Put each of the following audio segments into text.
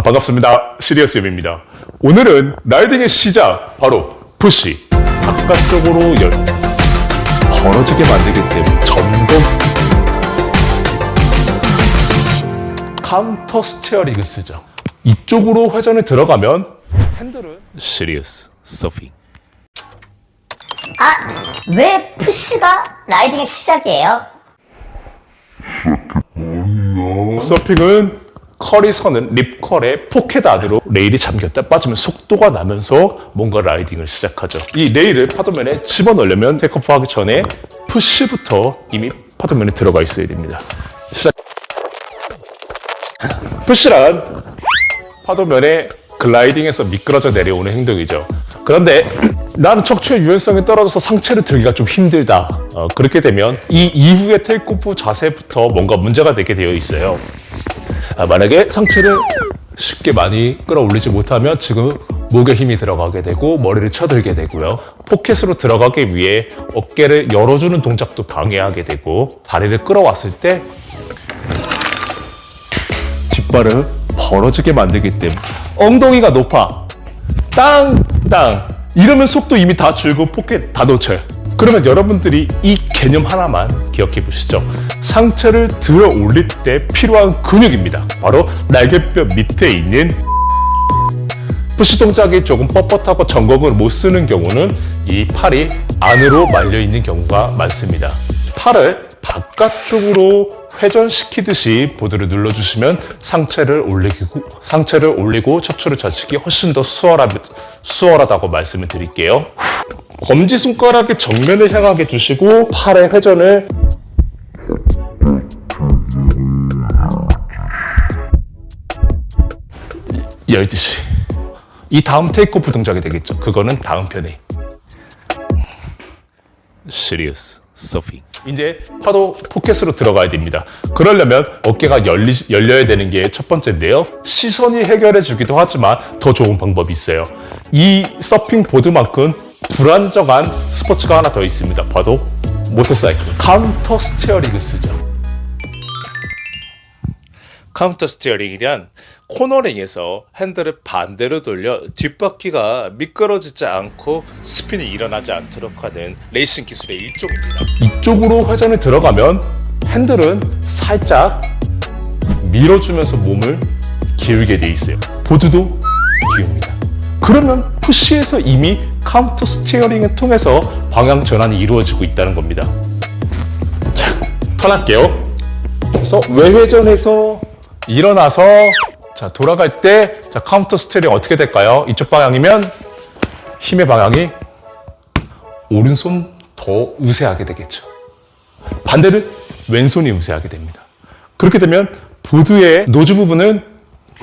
반갑습니다. 시리어스입니다. 오늘은 라이딩의 시작, 바로 푸시. 바깥쪽으로 벌어지게 만들기 때문에 점검. 카운터 스티어링을 쓰죠. 이쪽으로 회전이 들어가면 핸들은 시리어스 서핑. 왜 푸시가 라이딩의 시작이에요? 서핑은 컬이 서는 립컬의 포켓 안으로 레일이 잠겼다 빠지면 속도가 나면서 뭔가 라이딩을 시작하죠. 이 레일을 파도면에 집어넣으려면 테이크오프 하기 전에 푸시부터 이미 파도면에 들어가 있어야 됩니다. 푸시란 파도면에 글라이딩에서 미끄러져 내려오는 행동이죠. 그런데 나는 척추의 유연성이 떨어져서 상체를 들기가 좀 힘들다. 그렇게 되면 이 이후의 테이크오프 자세부터 뭔가 문제가 되게 되어 있어요. 만약에 상체를 쉽게 많이 끌어올리지 못하면 지금 목에 힘이 들어가게 되고 머리를 쳐들게 되고요. 포켓으로 들어가기 위해 어깨를 열어주는 동작도 방해하게 되고 다리를 끌어왔을 때 뒷발을 벌어지게 만들기 때문에 엉덩이가 높아 땅땅 이러면 속도 이미 다 줄고 포켓 다 놓쳐요. 그러면 여러분들이 이 개념 하나만 기억해 보시죠. 상체를 들어 올릴 때 필요한 근육입니다. 바로 날개뼈 밑에 있는 푸시 동작이 조금 뻣뻣하고 전곡을 못 쓰는 경우는 이 팔이 안으로 말려 있는 경우가 많습니다. 팔을 바깥쪽으로 회전시키듯이 보드를 눌러주시면 상체를 올리고 척추를 젖히기 훨씬 더 수월하다고 말씀을 드릴게요. 검지손가락의 정면을 향하게 두시고 팔의 회전을 열듯이. 이 다음 테이크오프 동작이 되겠죠. 그거는 다음 편에. 시리어스 서핑. 이제 파도 포켓으로 들어가야 됩니다. 그러려면 어깨가 열려야 되는 게 첫 번째인데요. 시선이 해결해 주기도 하지만 더 좋은 방법이 있어요. 이 서핑 보드만큼 불안정한 스포츠가 하나 더 있습니다. 바로 모터사이클. 카운터 스티어링을 쓰죠. 카운터 스티어링이란 코너링에서 핸들을 반대로 돌려 뒷바퀴가 미끄러지지 않고 스핀이 일어나지 않도록 하는 레이싱 기술의 일종입니다. 이쪽으로 회전이 들어가면 핸들은 살짝 밀어주면서 몸을 기울게 돼 있어요. 보드도 기웁니다. 그러면 푸시에서 이미 카운터 스티어링을 통해서 방향 전환이 이루어지고 있다는 겁니다. 자, 턴할게요. 그래서 외회전에서 일어나서 자 돌아갈 때 자 카운터 스티어링 어떻게 될까요? 이쪽 방향이면 힘의 방향이 오른손 더 우세하게 되겠죠. 반대를 왼손이 우세하게 됩니다. 그렇게 되면 보드의 노즈 부분은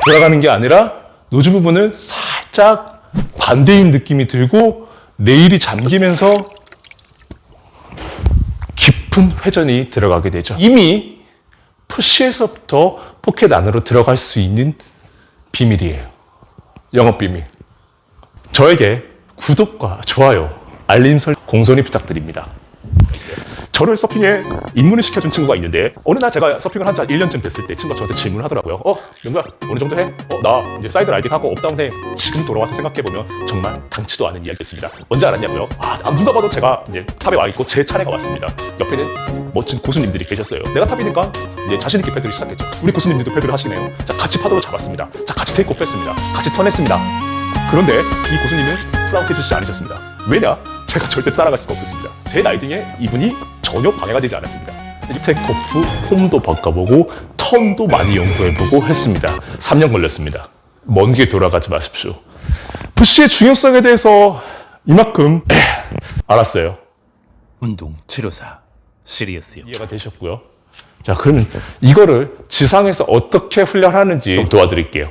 돌아가는 게 아니라 노즈 부분은 살짝 반대인 느낌이 들고 레일이 잠기면서 깊은 회전이 들어가게 되죠. 이미 푸시에서부터 포켓 안으로 들어갈 수 있는 비밀이에요. 영업 비밀. 저에게 구독과 좋아요, 알림 설정 공손히 부탁드립니다. 저를 서핑에 입문을 시켜준 친구가 있는데 어느 날 제가 서핑을 한 지 1년쯤 됐을 때 친구가 저한테 질문을 하더라고요. 명구야 어느 정도 해? 나 이제 사이드 라이딩 하고 업다운 해. 지금 돌아와서 생각해보면 정말 당치도 않은 이야기였습니다. 언제 알았냐고요? 누가 봐도 제가 이제 탑에 와 있고 제 차례가 왔습니다. 옆에는 멋진 고수님들이 계셨어요. 내가 탑이니까 이제 자신 있게 패드를 시작했죠. 우리 고수님들도 패드를 하시네요. 자, 같이 파도를 잡았습니다. 자, 같이 테이크오프 했습니다. 같이 턴했습니다. 그런데 이 고수님은 플라우트 해주시지 않으셨습니다. 왜냐? 제가 절대 따라갈 수가 없었습니다. 제 라이딩에 이분이 전혀 방해가 되지 않았습니다. 테이크오프 폼도 바꿔보고 턴도 많이 연구해보고 했습니다. 3년 걸렸습니다. 먼 길 돌아가지 마십시오. 푸시의 중요성에 대해서 이만큼 알았어요. 운동 치료사 시리어스요. 이해가 되셨고요. 자, 그러면 이거를 지상에서 어떻게 훈련하는지 좀 도와드릴게요.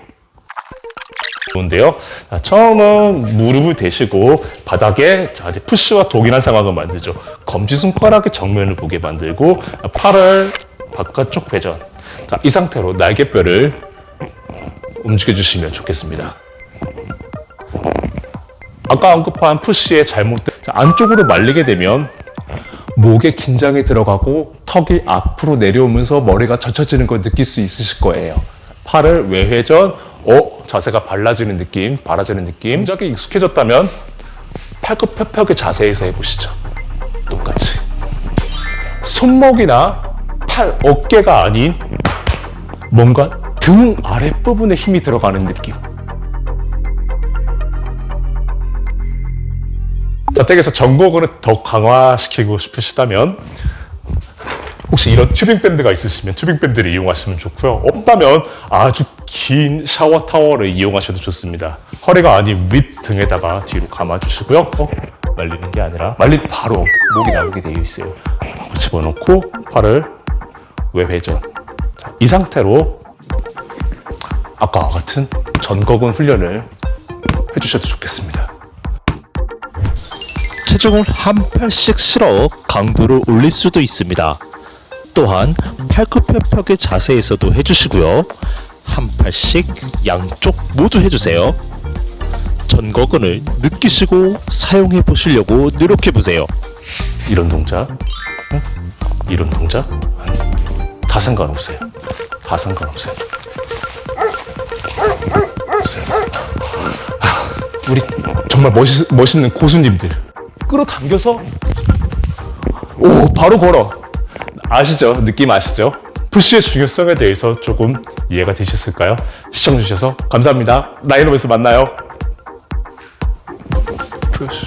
좋은데요. 자, 처음은 무릎을 대시고 바닥에 자, 이제 푸시와 동일한 상황을 만들죠. 검지손가락의 정면을 보게 만들고 팔을 바깥쪽 회전. 자, 이 상태로 날개뼈를 움직여 주시면 좋겠습니다. 아까 언급한 푸시의 잘못된 안쪽으로 말리게 되면 목에 긴장이 들어가고 턱이 앞으로 내려오면서 머리가 젖혀지는 걸 느낄 수 있으실 거예요. 팔을 외회전, 자세가 바라지는 느낌. 동작이 익숙해졌다면 팔굽혀펴기 자세에서 해보시죠. 똑같이. 손목이나 팔, 어깨가 아닌 뭔가 등 아랫부분에 힘이 들어가는 느낌. 자, 댁에서 전곡을 더 강화시키고 싶으시다면 혹시 이런 튜빙 밴드가 있으시면 튜빙 밴드를 이용하시면 좋고요. 없다면 아주 긴 샤워 타월을 이용하셔도 좋습니다. 허리가 아닌 윗 등에다가 뒤로 감아주시고요. 말리는 게 아니라 말린 바로 목이 나오게 되어 있어요. 집어넣고 팔을 외회전. 자, 이 상태로 아까와 같은 전거근 훈련을 해주셔도 좋겠습니다. 체중을 한 팔씩 실어 강도를 올릴 수도 있습니다. 또한 팔굽혀펴기 자세에서도 해주시고요. 한 팔씩 양쪽 모두 해주세요. 전거근을 느끼시고 사용해 보시려고 노력해 보세요. 이런 동작, 이런 동작, 다 상관없어요. 다 상관없어요. 보세요. 우리 정말 멋있는 고수님들 끌어당겨서 바로 걸어. 아시죠? 느낌 아시죠? 푸시의 중요성에 대해서 조금 이해가 되셨을까요? 시청해주셔서 감사합니다. 나인홈에서 만나요. 푸시.